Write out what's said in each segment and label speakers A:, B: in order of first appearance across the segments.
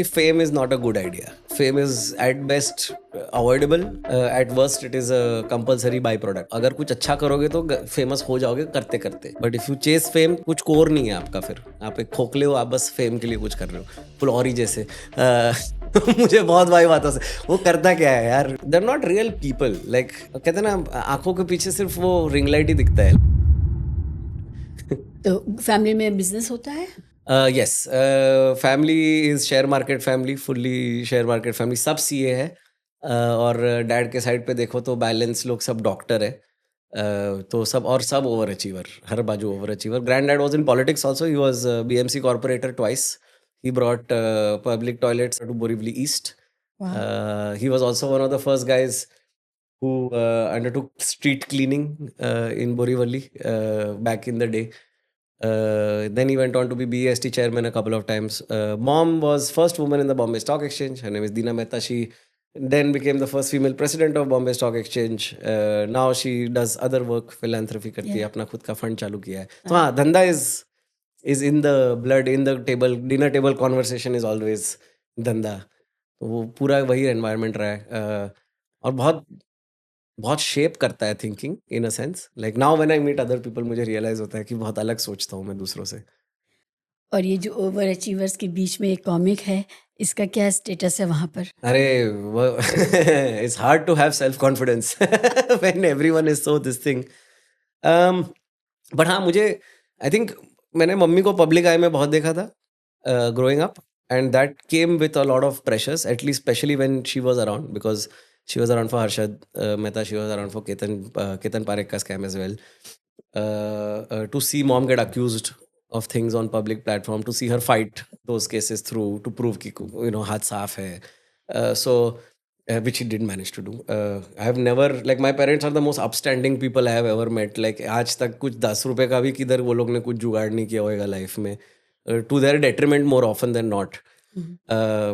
A: Fame is not a good idea. Fame is at best avoidable. At worst it is a compulsory byproduct. अगर कुछ अच्छा करोगे तो famous हो जाओगे करते करते. But if you chase fame, कुछ कोर नहीं है आपका. फिर आप एक खोखले हो, आप बस फेम के लिए कुछ कर रहे हो. फुल औरी जैसे. मुझे बहुत वाइब आता है. वो करता क्या है यार? They're not real people. Like कहते हैं ना, आंखों के पीछे सिर्फ वो रिंग लाइट ही दिखता है.
B: तो फैमिली में बिजनेस होता है?
A: Yes, family is share market family, fully share market family. सब सीए है. और डैड के साइड पे देखो तो बैलेंस लोग सब डॉक्टर है. तो सब और सब ओवर अचीवर, हर बाजू overachiever. Granddad was in politics also. He was BMC corporator twice. He brought public toilets to Borivali east. He was also one of the first guys who undertook street cleaning in Borivali back in the day. Then he went on to be BEST chairman a couple of times. Mom was first woman in the Bombay Stock Exchange. Her name is Deena Mehta. She then became the first female president of Bombay Stock Exchange. Now she does other work, philanthropy करती है, अपना खुद का fund चालू किया है. तो हाँ, धंधा is in the blood, in the table, dinner table conversation is always धंधा. तो वो पूरा वही एनवायरनमेंट रहा है. और बहुत बहुत शेप करता है thinking in a sense. Like now when I meet other people मुझे रियलाइज होता है कि बहुत अलग सोचता हूँ मैं दूसरों से.
B: और ये जो ओवर अचीवर्स के बीच में एक कॉमिक है, इसका क्या स्टेटस है वहाँ पर?
A: अरे वो it's hard to have self confidence when everyone is so this thing. But हाँ, मुझे आई थिंक मैंने मम्मी को पब्लिक आई में बहुत देखा था growing up. And that came with a lot of pressures, at least especially when she was around, because she was around for Harshad Mehta, she was around for Ketan Parekh ka scam as well. To see mom get accused of things on public platform, to see her fight those cases through to prove ki haath saaf hai. So which she did manage to do. I have never, like, my parents are the most upstanding people I have ever met. Like आज तक कुछ 10 रुपए का भी किधर वो लोग ने कुछ जुगाड़ नहीं किया होगा लाइफ में, to their detriment more often than not.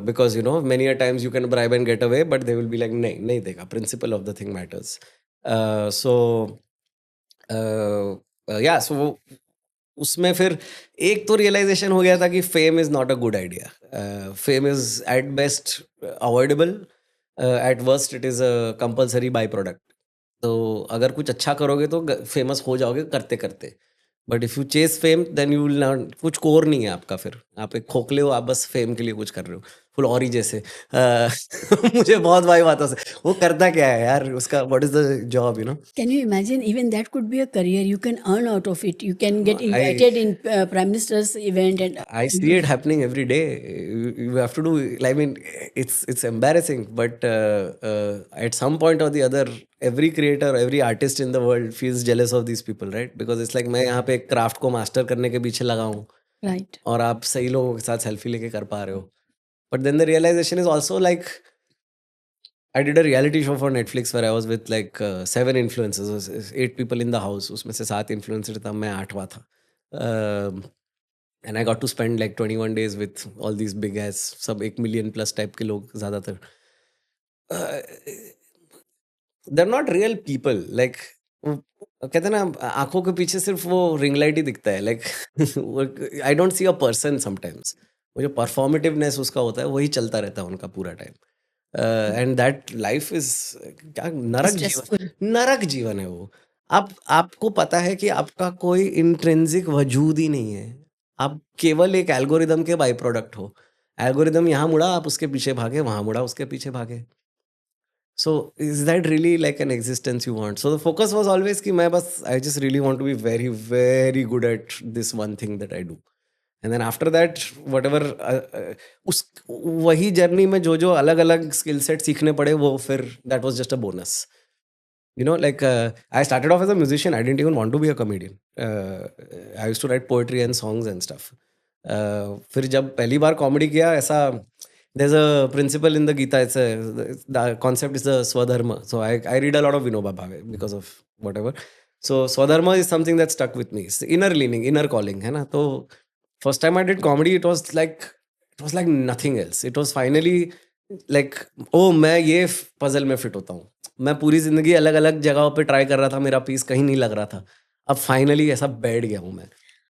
A: Because many a times you can bribe and get away, but they will be like nahi dega. Principle of the thing matters. Yeah, so उसमें फिर एक तो realisation हो गया था कि fame is not a good idea. Fame is at best avoidable. At worst it is a compulsory by product. तो अगर कुछ अच्छा करोगे तो फेमस हो जाओगे करते करते. But if you chase fame then you will not. कुछ कोर नहीं है आपका. फिर आप एक खोखले हो, आप बस फेम के लिए कुछ कर रहे हो. फुल औरी जैसे. मुझे बहुत वाइब आता है. वो करता क्या है यार? उसका what is the job?
B: Can you imagine? Even that could be a career. You can earn out of it. You can get invited in Prime Minister's event. And
A: I see it happening every day. You have to do. I mean, it's embarrassing, but at some point or the other, every creator, every artist in the world feels jealous of these people, right? Because it's like मैं यहाँ पे craft को master करने के पीछे लगा हूँ,
B: right.
A: और आप सही लोगों के साथ सेल्फी लेके कर पा रहे हो. But then the realization is also like, I did a reality show for Netflix where I was with like 7 influencers, 8 people in the house. उसमें से 7 influencers था, मैं 8वां था. And I got to spend like 21 days with all these big ass, सब 1 million plus type के लोग ज़्यादातर. They're not real people. Like कहते हैं ना, आंखों के पीछे सिर्फ वो रिंग लाइट ही दिखता है. Like I don't see a person sometimes. वो जो परफॉर्मेटिवनेस उसका होता है वही चलता रहता है उनका पूरा time. And that life is क्या नरक जीवन. नरक जीवन है वो. आपको पता है कि आपका कोई इंट्रिंसिक वजूद ही नहीं है. आप केवल एक एल्गोरिदम के बाई प्रोडक्ट हो. एल्गोरिदम यहाँ मुड़ा, आप उसके पीछे भागे, वहां मुड़ा, उसके पीछे भागे. So is that really like an existence you want? So the focus was always कि मैं बस I just really want to be very very good at this one thing that I do. And then after that whatever उस वही journey में जो अलग अलग skill set सीखने पड़े वो फिर that was just a bonus. Like I started off as a musician. I didn't even want to be a comedian. I used to write poetry and songs and stuff. फिर जब पहली बार comedy किया, ऐसा there's a principle in the Gita. The concept is the Swadharma. So I read a lot of Vinoba Bhave because of whatever. So Swadharma is something that stuck with me. It's inner leaning, inner calling, है ना. तो first time I did comedy, it was like nothing else. It was finally like, oh, मैं ये puzzle में fit होता हूँ. मैं पूरी जिंदगी अलग अलग जगहों पे ट्राई कर रहा था, मेरा पीस कहीं नहीं लग रहा था. अब फाइनली ऐसा बैठ गया हूँ मैं.